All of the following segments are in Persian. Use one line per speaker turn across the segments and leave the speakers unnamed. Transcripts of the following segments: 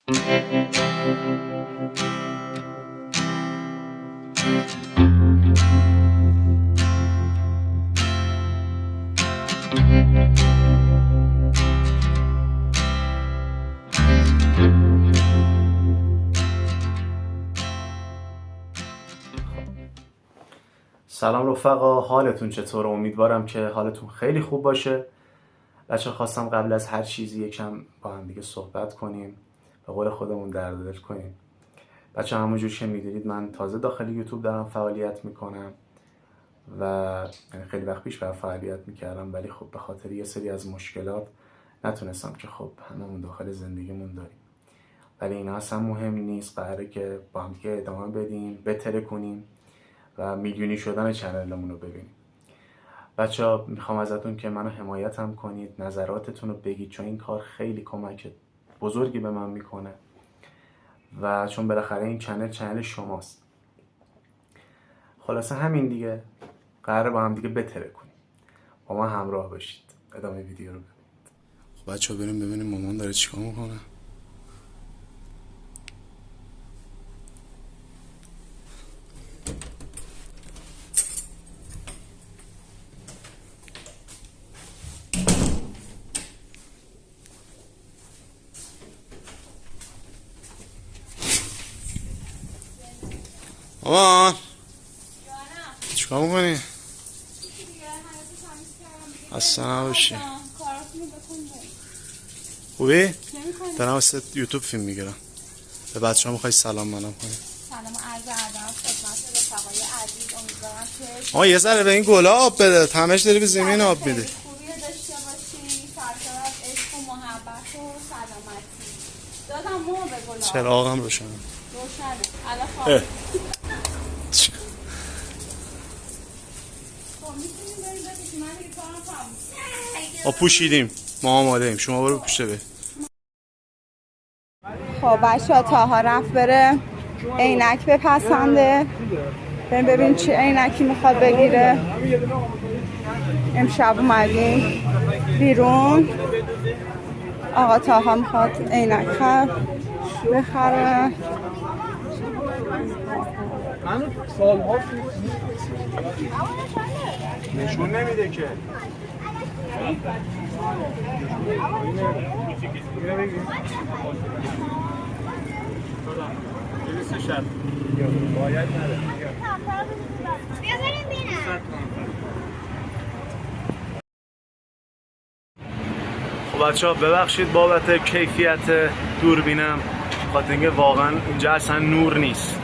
سلام رفقا، حالتون چطوره؟ امیدوارم که حالتون خیلی خوب باشه. بچه خواستم قبل از هر چیزی یکم با هم دیگه صحبت کنیم، به قول خودمون درد دل کنیم. بچه همونجور که میدونید من تازه داخل یوتیوب دارم فعالیت میکنم و خیلی وقت پیش فعالیت میکردم، ولی خب به خاطر یه سری از مشکلات نتونستم، که خب هممون داخل زندگیمون داریم، ولی اینا اصلا مهم نیست. قراره که با هم دیگه ادامه بدیم، بتره کنیم و میلیونی شدن چنلمون رو ببینیم. بچه‌ها میخوام ازتون که منو حمایتم کنید، نظراتتون رو بگید، چون این کار خیلی کمک بزرگی به من میکنه و چون بالاخره این چنل شماست. خلاصه همین دیگه، قراره با هم دیگه بتره کنیم. با ما همراه باشید، ادامه ویدیو رو ببینید. خب بچه‌ها بریم ببینیم مامان داره چیکار میکنه. مامان چیکار میکنی؟ اصلا نباشی. خوبی؟ دارم واسه یوتیوب فیلم میگیرم. به بچه ها میخوای سلام منم کنی؟
سلام عرض ادب خدمت رفقای عزیز. امیدوارم که
آقا یه ذره به این گلا آب بده، همش داری به زمین آب میدی.
خوبی رو داشته باشی، سرشار از عشق و محبت و سلامتی. دادم مو به گلا.
چراغم روشنه.
الان خواب.
ما پوشیدیم، ما آماده ایم، شما برو پوشته به.
خب بچه ها تاها رفت بره عینک بپسنده، بریم ببین چه عینکی میخواد بگیره. امشب اومدیم بیرون، آقا تاها میخواد عینک بخره.
من سال‌ها نشون نمیده که
خب بچه ها ببخشید بابت کیفیت دوربینم، خاطر اینکه واقعا اینجا اصلا نور نیست.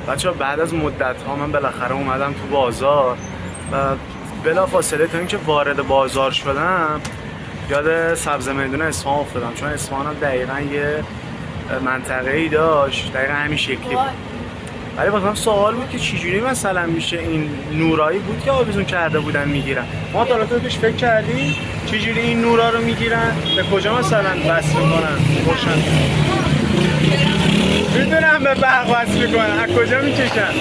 بچه ها بعد از مدت ها من بالاخره اومدم تو بازار و بلا فاصله تا اینکه وارد بازار شدم یاد سبز میدون اصفهان افتادم، چون اصفهان هم دقیقا یه منطقه ای داشت دقیقا همین شکلی بود. ولی واسم سوال بود که چجوری مثلا میشه این نورایی بود که آویزون کرده بودن میگیرن. ما تا تو پیش فکر کردیم چجوری این نورا رو میگیرن، به کجا مثلا وصل میکنن؟ روشن میدونم به برق وصل میکنن، از کجا میکشن؟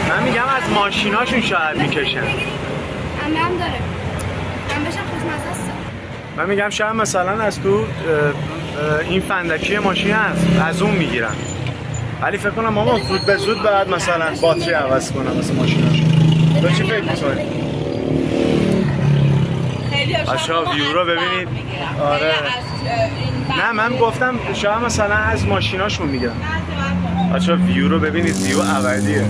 من میگم از ماشیناشون شاید میکشن.
هم داره من بشم خوشمزه است.
من میگم شاید مثلا از تو این فندکی ماشین هست از اون میگیرن، ولی فکر کنم مامان زود به زود باید مثلا باتری عوض کنم مثل ماشیناشون. تو چی فکر میکنی؟ بچه‌ها ویو رو ببینید. آره نه من گفتم شاید مثلا از ماشیناشون میگیرن. بچه‌ها ویو رو ببینید، ویو ابدیه.